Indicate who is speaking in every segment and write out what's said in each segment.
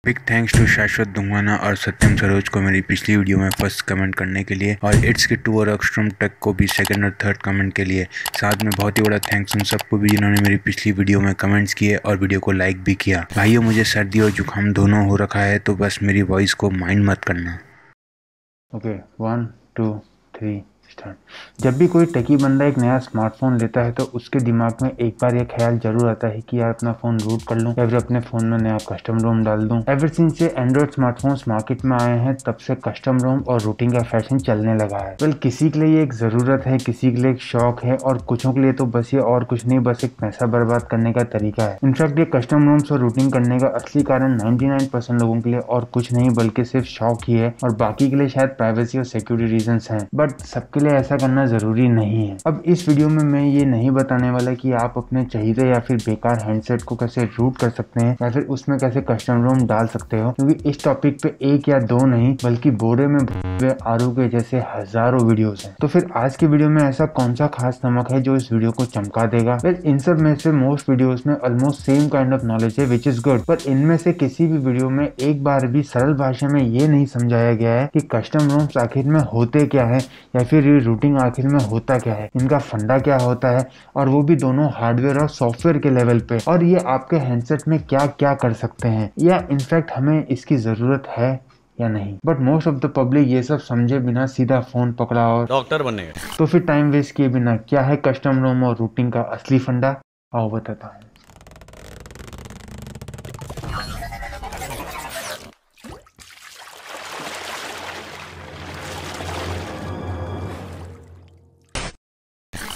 Speaker 1: Big thanks to शाश्वत दुंगाना और सत्यम सरोज को मेरी पिछली वीडियो में फर्स्ट कमेंट करने के लिए, और इट्स की टू और एक्सट्रीम टेक को भी सेकंड और थर्ड कमेंट के लिए। साथ में बहुत ही बड़ा थैंक्स उन सबको भी जिन्होंने मेरी पिछली वीडियो में कमेंट्स किए और वीडियो को लाइक भी किया। भाइयों, मुझे सर्दी और जुकाम दोनों हो रखा है, तो बस मेरी वॉइस को माइंड मत करना।
Speaker 2: Okay 1 2 3 start. जब भी कोई टेकी बंदा एक नया स्मार्टफोन लेता है तो उसके दिमाग में एक बार ये ख्याल जरूर आता है कि यार अपना फोन रूट कर लूं या फिर अपने फोन में नया कस्टम रोम डाल दूं। एवर सिंस से एंड्रॉइड स्मार्टफोन्स मार्केट में आए हैं तब से कस्टम रोम और रूटिंग का फैशन चलने लगा है। वेल, किसी के लिए ये एक जरूरत है, किसी के लिए एक शौक है, और कुछों के लिए तो बस ये और कुछ नहीं, बस एक पैसा बर्बाद करने का तरीका है। इनफैक्ट ये कस्टम रोम्स और रूटिंग करने का असली कारण 99% लोगों के लिए और कुछ नहीं बल्कि सिर्फ शौक ही है, और बाकी के लिए शायद प्राइवेसी और सिक्योरिटी रीजंस हैं। बट सबके लिए ऐसा करना जरूरी नहीं है। अब इस वीडियो में मैं ये नहीं बताने वाला कि आप अपने चहीते या फिर बेकार हैंडसेट को कैसे रूट कर सकते हैं या फिर उसमें कैसे कस्टम रोम डाल सकते हो, क्योंकि इस टॉपिक पे एक या दो नहीं बल्कि बोरे में भरे आलू के जैसे हजारों वीडियोस हैं। तो फिर आज की वीडियो में ऐसा कौन सा खास नमक है जो इस वीडियो को चमका देगा? वेल, इन सब में से मोस्ट वीडियोस में almost same kind of knowledge है, विच इज गुड। पर इनमें से किसी भी वीडियो में एक बार भी सरल भाषा में ये नहीं समझाया गया है कि कस्टम रोम्स आखिर में होते क्या है या फिर ये रूटिंग आखिर में होता क्या है, इनका फंडा क्या होता है, और वो भी दोनों हार्डवेयर और सॉफ्टवेयर के लेवल पे, और ये आपके हैंडसेट में क्या क्या कर सकते हैं, या इनफैक्ट हमें इसकी जरूरत है या नहीं। But most of the public ये सब समझे बिना सीधा फोन पकड़ा और
Speaker 3: डॉक्टर बनेगा।
Speaker 2: तो फिर टाइम वेस्ट किए बिना क्या है कस्टम रोम और रूटिंग का असली फंडा, आओ बताता हूँ।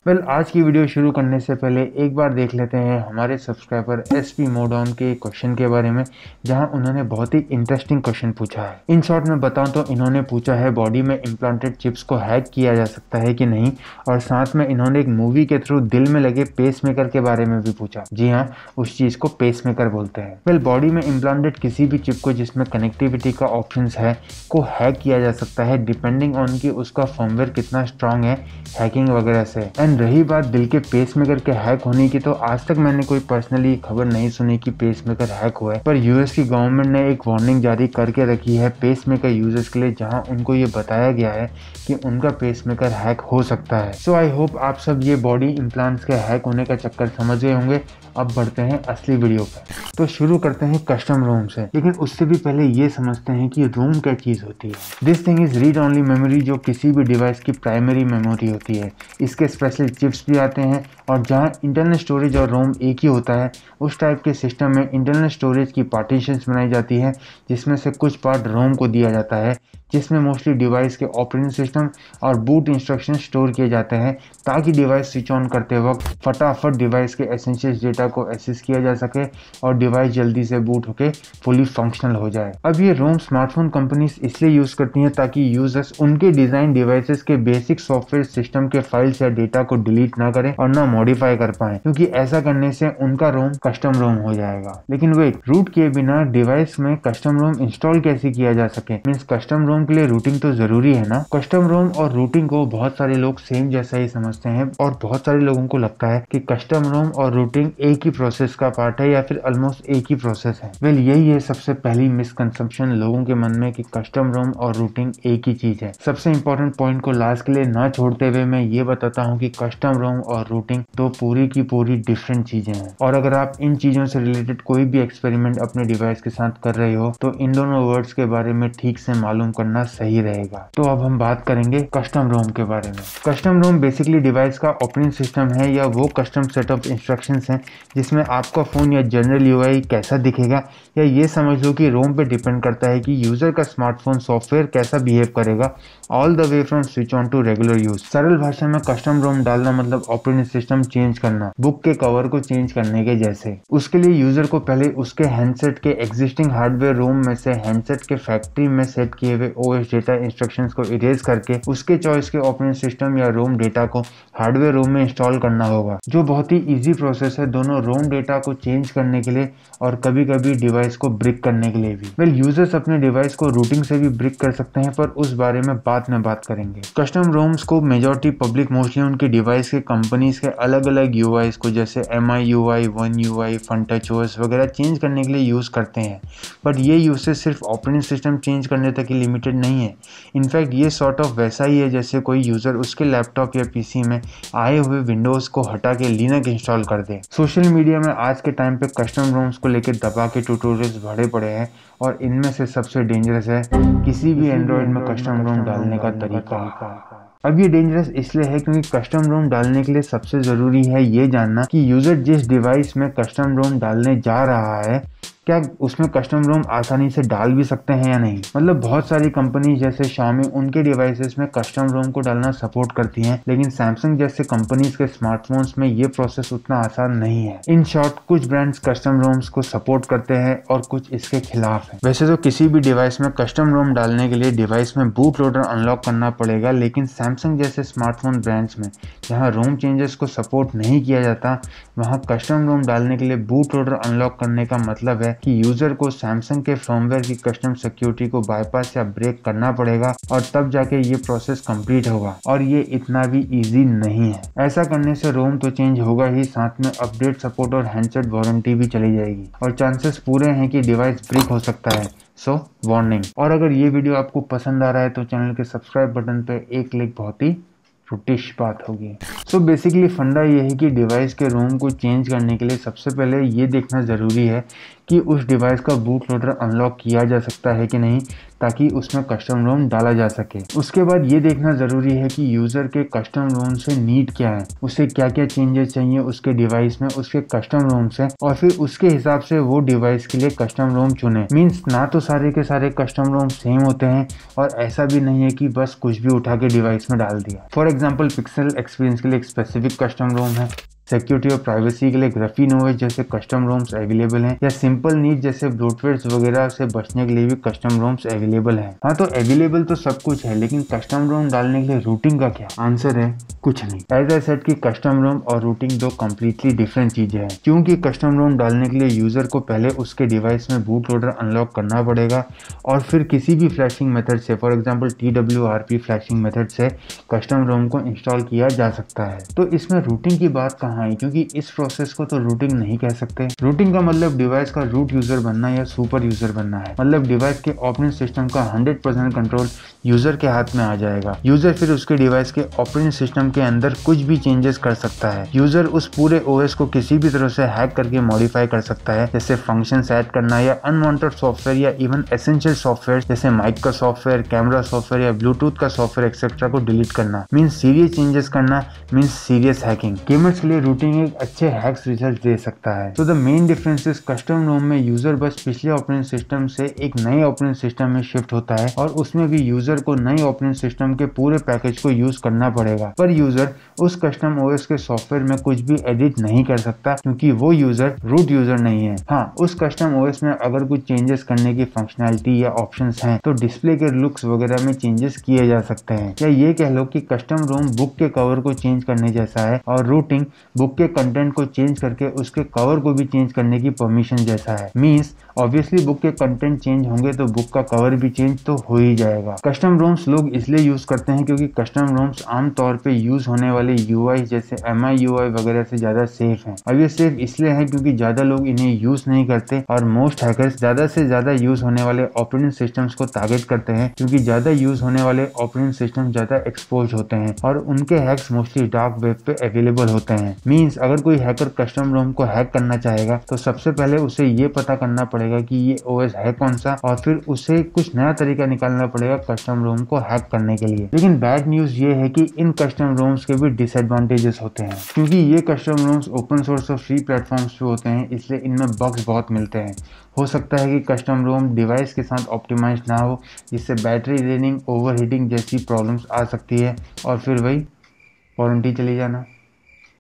Speaker 2: वेल, आज की वीडियो शुरू करने से पहले एक बार देख लेते हैं हमारे सब्सक्राइबर एसपी मोडॉन के क्वेश्चन के बारे में, जहां उन्होंने बहुत ही इंटरेस्टिंग क्वेश्चन पूछा है। इन शॉर्ट में बताऊं तो इन्होंने पूछा है बॉडी में इम्प्लांटेड चिप्स को हैक किया जा सकता है कि नहीं, और साथ में इन्होंने एक मूवी के थ्रू दिल में लगे पेसमेकर के बारे में भी पूछा। जी हाँ, उस चीज को पेसमेकर बोलते हैं। वेल, बॉडी में इम्प्लांटेड किसी भी चिप को जिसमें कनेक्टिविटी का ऑप्शन है को हैक किया जा सकता है, डिपेंडिंग ऑन कि उसका फर्मवेयर कितना स्ट्रांग है हैकिंग वगैरह से। रही बात दिल के पेसमेकर के हैक होने की, तो आज तक मैंने कोई पर्सनली खबर नहीं सुनी कि पेसमेकर हैक हुआ है, पर यूएस की गवर्नमेंट ने एक वार्निंग जारी करके रखी है पेसमेकर यूजर्स के लिए, जहां उनको ये बताया गया है कि उनका पेसमेकर हैक हो सकता है। सो आई होप आप सब ये बॉडी इम्प्लांट्स के हैक होने का चक्कर समझ गए होंगे। अब बढ़ते हैं असली वीडियो पर। तो शुरू करते हैं कस्टम रोम से, लेकिन उससे भी पहले ये समझते हैं कि रोम क्या चीज होती है। This thing is read only memory, जो किसी भी डिवाइस की प्राइमरी मेमोरी होती है। इसके स्पेशल चिप्स भी आते हैं, और जहाँ इंटरनल स्टोरेज और रोम एक ही होता है, उस टाइप के सिस्टम में इंटरनल स्टोरेज की पार्टीशंस बनाई जाती है, जिसमें से कुछ पार्ट रोम को दिया जाता है, जिसमें मोस्टली डिवाइस के ऑपरेटिंग सिस्टम और बूट इंस्ट्रक्शन स्टोर किए जाते हैं, ताकि डिवाइस स्विच ऑन करते वक्त फटाफट डिवाइस के एसेंशियल डेटा को एक्सेस किया जा सके और डिवाइस जल्दी से बूट होके फुली फंक्शनल हो जाए। अब ये रोम स्मार्टफोन कंपनीज इसलिए यूज करती हैं ताकि यूजर्स उनके डिजाइन डिवाइसेस के बेसिक सॉफ्टवेयर सिस्टम के फाइल्स या डेटा को डिलीट ना करें और ना मॉडिफाई कर पाए, क्योंकि ऐसा करने से उनका रोम कस्टम रोम हो जाएगा। लेकिन वेट, रूट किए बिना डिवाइस में कस्टम रोम इंस्टॉल कैसे किया जा सके? मींस कस्टम रोम के लिए रूटिंग तो जरूरी है ना। कस्टम रोम और रूटिंग को बहुत सारे लोग सेम जैसा ही समझते हैं, और बहुत सारे लोगों को लगता है कि कस्टम रोम और रूटिंग एक ही प्रोसेस का पार्ट है या फिर ऑलमोस्ट एक ही प्रोसेस है। वेल, यही है सबसे पहली मिसकंसेप्शन लोगों के मन में कि कस्टम रोम और रूटिंग एक ही चीज है। सबसे इंपॉर्टेंट पॉइंट को लास्ट के लिए ना छोड़ते हुए मैं ये बताता हूँ कि कस्टम रोम और रूटिंग तो पूरी की पूरी डिफरेंट चीजें हैं, और अगर आप इन चीजों से रिलेटेड कोई भी एक्सपेरिमेंट अपने डिवाइस के साथ कर रहे हो तो इन दोनों वर्ड्स के बारे में ठीक से मालूम करना सही रहेगा। तो अब हम बात करेंगे कस्टम रोम के बारे में। कस्टम रोम बेसिकली डिवाइस का ऑपरेटिंग सिस्टम है, या वो कस्टम सेट ऑफ इंस्ट्रक्शंस हैं जिसमें आपका फोन या जनरल यूआई कैसा दिखेगा, या ये समझ लो कि रोम पे डिपेंड करता है कि यूजर का स्मार्टफोन सॉफ्टवेयर कैसा बिहेव करेगा, all the way from switch on to regular use. सरल भाषा में कस्टम रोम डालना मतलब ऑपरेटिंग सिस्टम चेंज करना, बुक के कवर को चेंज करने के जैसे। उसके लिए यूजर को पहले उसके हैंडसेट के एग्जिस्टिंग हार्डवेयर रोम में से हैंडसेट के फैक्ट्री में सेट किए हुए OS डेटा इंस्ट्रक्शंस को इरेज करके उसके चॉइस के ऑपरेटिंग सिस्टम या रोम डेटा को हार्डवेयर रोम में इंस्टॉल करना होगा, जो बहुत ही इजी प्रोसेस है दोनों रोम डेटा को चेंज करने के लिए और कभी कभी डिवाइस को ब्रिक करने के लिए भी। वेल, यूजर्स अपने डिवाइस को रूटिंग से भी ब्रिक कर सकते हैं, पर उस बारे में बाद में बात करेंगे। कस्टम रोम्स को मेजॉरिटी पब्लिक मोस्टली उनके डिवाइस के कंपनीज के अलग अलग यूआईज को जैसे MIUI, One UI, FunTouchOS वगैरह चेंज करने के लिए यूज करते हैं। बट ये यूसेज सिर्फ ऑपरेटिंग सिस्टम चेंज करने तक ही लिमिटेड नहीं है। इनफैक्ट ये सॉर्ट ऑफ वैसा ही है जैसे कोई यूजर उसके लैपटॉप या पीसी में आए हुए विंडोज को हटा के लिनक्स इंस्टॉल कर दे। सोशल मीडिया में आज के टाइम पे कस्टम रोम्स को लेकर दबा के ट्यूटोरियल्स भरे पड़े हैं और इनमें से सबसे डेंजरस है किसी भी एंड्रॉयड में कस्टम रोम डालने का तरीका। अब ये डेंजरस इसलिए है क्योंकि कस्टम रोम डालने के लिए सबसे जरूरी है ये जानना कि यूजर जिस डिवाइस में कस्टम रोम डालने जा रहा है क्या उसमें कस्टम रोम आसानी से डाल भी सकते हैं या नहीं। मतलब बहुत सारी कंपनी जैसे Xiaomi उनके डिवाइसेस में कस्टम रोम को डालना सपोर्ट करती हैं, लेकिन सैमसंग जैसे कंपनीज के स्मार्टफोन्स में ये प्रोसेस उतना आसान नहीं है। इन शॉर्ट, कुछ ब्रांड्स कस्टम रोम्स को सपोर्ट करते हैं और कुछ इसके खिलाफ है। वैसे तो किसी भी डिवाइस में कस्टम रोम डालने के लिए डिवाइस में बूट लोडर अनलॉक करना पड़ेगा, लेकिन सैमसंग जैसे स्मार्टफोन ब्रांड्स में जहाँ रोम चेंजेस को सपोर्ट नहीं किया जाता, वहाँ कस्टम रोम डालने के लिए बूट लोडर अनलॉक करने का मतलब है कि यूजर को सैमसंग के फर्मवेयर की कस्टम सिक्योरिटी को बाईपास या ब्रेक करना पड़ेगा और तब जाके ये प्रोसेस कंप्लीट होगा, और ये इतना भी इजी नहीं है। ऐसा करने से रोम तो चेंज होगा ही, साथ में अपडेट सपोर्ट और हैंडसेट वारंटी भी चली जाएगी और चांसेस पूरे हैं कि डिवाइस ब्रेक हो सकता है। सो वार्निंग। और अगर ये वीडियो आपको पसंद आ रहा है तो चैनल के सब्सक्राइब बटन पे एक क्लिक बहुत ही फुटिश बात होगी। सो बेसिकली फंडा ये है कि डिवाइस के रोम को चेंज करने के लिए सबसे पहले ये देखना ज़रूरी है कि उस डिवाइस का बूट लोडर अनलॉक किया जा सकता है कि नहीं, ताकि उसमें कस्टम रोम डाला जा सके। उसके बाद ये देखना ज़रूरी है कि यूज़र के कस्टम रोम से नीड क्या है, उसे क्या क्या चेंजेस चाहिए उसके डिवाइस में उसके कस्टम रोम से, और फिर उसके हिसाब से वो डिवाइस के लिए कस्टम रोम चुने। मीन्स ना तो सारे के सारे कस्टम रोम सेम होते हैं और ऐसा भी नहीं है कि बस कुछ भी उठा के डिवाइस में डाल दिया। फॉर एग्जाम्पल, पिक्सल एक्सपीरियंस के लिए एक स्पेसिफिक कस्टम रोम है, सिक्योरिटी और प्राइवेसी के लिए ग्राफीन ओएस जैसे कस्टम रोम्स अवेलेबल हैं, या सिंपल नीड जैसे ब्लोटवेयर वगैरह से बचने के लिए भी कस्टम रोम्स अवेलेबल हैं। हाँ, तो अवेलेबल तो सब कुछ है, लेकिन कस्टम रोम डालने के लिए रूटिंग का क्या? आंसर है कुछ नहीं। एज आई सेड कि कस्टम रोम और रूटिंग दो कम्प्लीटली डिफरेंट चीजें हैं, क्योंकि कस्टम रोम डालने के लिए यूजर को पहले उसके डिवाइस में बूट लोडर अनलॉक करना पड़ेगा और फिर किसी भी फ्लैशिंग मेथड से, for example TWRP flashing method से कस्टम रोम को इंस्टॉल किया जा सकता है। तो इसमें रूटिंग की बात कहाँ है, क्योंकि इस प्रोसेस को तो रूटिंग नहीं कह सकते। रूटिंग का मतलब डिवाइस का रूट यूजर बनना या सुपर यूजर बनना है। मतलब डिवाइस के ऑपरेटिंग सिस्टम का 100% कंट्रोल यूजर के हाथ में आ जाएगा। यूजर फिर उसके डिवाइस के ऑपरेटिंग सिस्टम के अंदर कुछ भी चेंजेस कर सकता है। यूजर उस पूरे OS को किसी भी तरह से हैक करके मॉडिफाई कर सकता है, जैसे फंक्शन ऐड करना या अनवांटेड सॉफ्टवेयर या इवन एसेंशियल सॉफ्टवेयर जैसे माइक का सॉफ्टवेयर, कैमरा सॉफ्टवेयर या ब्लूटूथ का सॉफ्टवेयर एक्सेट्रा को डिलीट करना। मीन्स सीरियस चेंजेस करना मीन्स सीरियस हैकिंग। गेमर्स के लिए रूटिंग एक अच्छे हैक्स रिजल्ट दे सकता है। तो the main difference is custom ROM में यूजर बस पिछले ऑपरेटिंग सिस्टम से एक नए ऑपरेटिंग सिस्टम में शिफ्ट होता है और उसमें भी यूजर को नए ऑपरेटिंग सिस्टम के पूरे पैकेज को यूज करना पड़ेगा, पर यूजर उस कस्टम OS के सॉफ्टवेयर में कुछ भी एडिट नहीं कर सकता क्योंकि वो यूजर रूट यूजर नहीं है। हाँ, उस कस्टम OS में अगर कुछ चेंजेस करने की फंक्शनैलिटी या ऑप्शंस हैं तो डिस्प्ले के लुक्स वगैरह में चेंजेस किए जा सकते हैं, या ये कह लो कि कस्टम रोम बुक के कवर को चेंज करने जैसा है और रूटिंग बुक के कंटेंट को चेंज करके उसके कवर को भी चेंज करने की परमिशन जैसा है। मींस ऑब्वियसली बुक के कंटेंट चेंज होंगे तो बुक का कवर भी चेंज तो हो ही जाएगा। कस्टम रोम्स लोग इसलिए यूज करते हैं क्योंकि कस्टम रोम्स आमतौर पे यूज होने वाले UI जैसे MIUI वगैरह से ज्यादा सेफ हैं। अब ये सेफ इसलिए है क्योंकि ज्यादा लोग इन्हें यूज नहीं करते और मोस्ट हैकर्स ज्यादा से ज्यादा यूज होने वाले ऑपरेटिंग सिस्टम्स को टारगेट करते हैं, क्योंकि ज्यादा यूज होने वाले ऑपरेटिंग सिस्टम ज्यादा एक्सपोज होते हैं और उनके हैक्स मोस्टली डार्क वेब पे अवेलेबल होते हैं। मींस अगर कोई हैकर कस्टम रोम को हैक करना चाहेगा तो सबसे पहले उसे ये पता करना पड़ेगा कि ये OS है कौन सा, और फिर उसे कुछ नया तरीका निकालना पड़ेगा कस्टम रोम को हैक करने के लिए। लेकिन बैड न्यूज ये है कि इन कस्टम रोम्स के भी डिसएडवांटेजेस होते हैं, क्योंकि ये कस्टम रोम्स ओपन सोर्स और फ्री प्लेटफॉर्म्स पे होते हैं, इसलिए इनमें बग्स बहुत मिलते हैं। हो सकता है कि कस्टम रोम डिवाइस के साथ ऑप्टिमाइज ना हो, जिससे बैटरी ड्रेनिंग, ओवरहीटिंग जैसी प्रॉब्लम्स आ सकती है और फिर वही वारंटी चली जाना।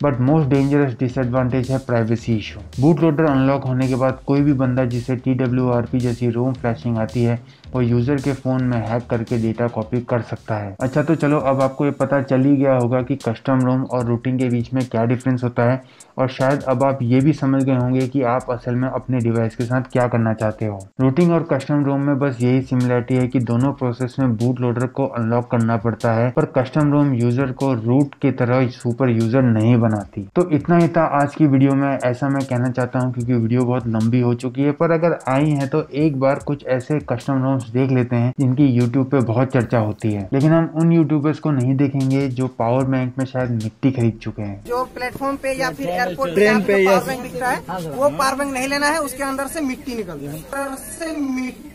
Speaker 2: बट मोस्ट डेंजरस डिसएडवांटेज है privacy issue. Boot loader unlock होने के बाद कोई भी बंदा जिसे TWRP जैसी रोम फ्लैशिंग आती है वो यूजर के फोन में हैक करके डेटा कॉपी कर सकता है। अच्छा तो चलो, अब आपको ये पता चल ही गया होगा कि कस्टम रोम और रूटिंग के बीच में क्या डिफरेंस होता है, और शायद अब आप ये भी समझ गए होंगे कि आप असल में अपने डिवाइस के साथ क्या करना चाहते हो। रूटिंग और कस्टम रोम में बस यही सिमिलरिटी है कि दोनों प्रोसेस में बूट लोडर को अनलॉक करना पड़ता है, पर कस्टम रोम यूजर को रूट की तरह सुपर यूजर नहीं बनाती। तो इतना ही था आज की वीडियो में, ऐसा मैं कहना चाहता हूँ क्योंकि वीडियो बहुत लंबी हो चुकी है। पर अगर आई है तो एक बार कुछ ऐसे कस्टम रोम्स देख लेते हैं जिनकी यूट्यूब पे बहुत चर्चा होती है, लेकिन हम उन यूट्यूबर्स को नहीं देखेंगे जो पावर बैंक में शायद मिट्टी खरीद चुके हैं।
Speaker 3: जो प्लेटफॉर्म पे या फिर एयरपोर्ट पे पावर बैंक दिख रहा है वो पावर बैंक नहीं लेना है, उसके अंदर से मिट्टी निकल है।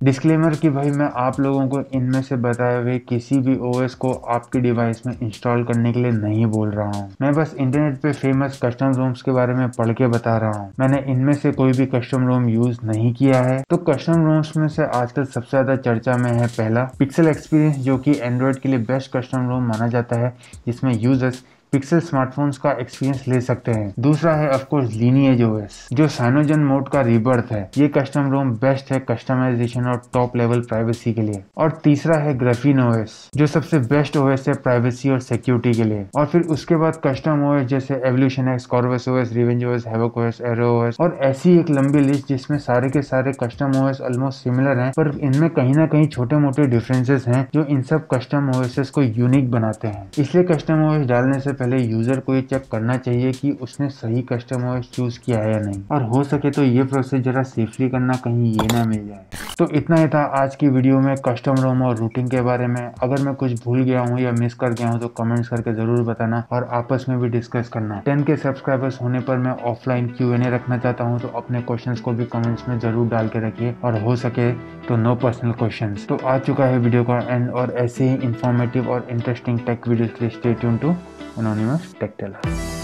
Speaker 2: डिस्क्लेमर कि भाई मैं आप लोगों को इनमें से बताए हुए किसी भी OS को आपके डिवाइस में इंस्टॉल करने के लिए नहीं बोल रहा हूँ। मैं बस इंटरनेट पे फेमस कस्टम रोम्स के बारे में पढ़ के बता रहा हूँ। मैंने इनमें से कोई भी कस्टम रोम यूज नहीं किया है। तो कस्टम रोम्स में से आजकल सबसे ज्यादा चर्चा में है पहला पिक्सल एक्सपीरियंस, जो कि एंड्रॉइड के लिए बेस्ट कस्टम रोम माना जाता है, जिसमें यूजर्स पिक्सल स्मार्टफोन्स का एक्सपीरियंस ले सकते हैं। दूसरा है ऑफ कोर्स लीनिएज OS, जो साइनोजन मोड का रीबर्थ है। ये कस्टम रोम बेस्ट है कस्टमाइजेशन और टॉप लेवल प्राइवेसी के लिए। और तीसरा है ग्राफीन OS, जो सबसे बेस्ट OS है प्राइवेसी और सिक्योरिटी के लिए। और फिर उसके बाद कस्टम OS जैसे evolution X, Corvus OS, revenge OS, havoc OS, arrow OS और ऐसी एक लंबी लिस्ट जिसमें सारे के सारे कस्टम OS ऑलमोस्ट सिमिलर हैं, पर इनमें कहीं ना कहीं छोटे मोटे डिफरेंसेस हैं जो इन सब कस्टम OS को यूनिक बनाते हैं। इसलिए कस्टम OS डालने से पहले यूजर को ये चेक करना चाहिए कि उसने सही कस्टम OS चूज किया है या नहीं, और हो सके तो ये प्रोसेस जरा सेफली करना, कहीं ये ना मिल जाए। तो इतना ही था आज की वीडियो में कस्टम रोम और रूटिंग के बारे में। अगर मैं कुछ भूल गया हूँ या मिस कर गया हूँ तो कमेंट्स करके जरूर बताना और आपस में भी डिस्कस करना। 10K सब्सक्राइबर्स होने पर मैं ऑफलाइन Q&A रखना चाहता हूँ, तो अपने क्वेश्चंस को भी कमेंट्स में जरूर डाल के रखिए, और हो सके तो नो पर्सनल क्वेश्चंस। तो आ चुका है वीडियो का एंड, और ऐसे ही इंफॉर्मेटिव और इंटरेस्टिंग टेक वीडियोस के लिए stay tune to Anonymous Tech Teller।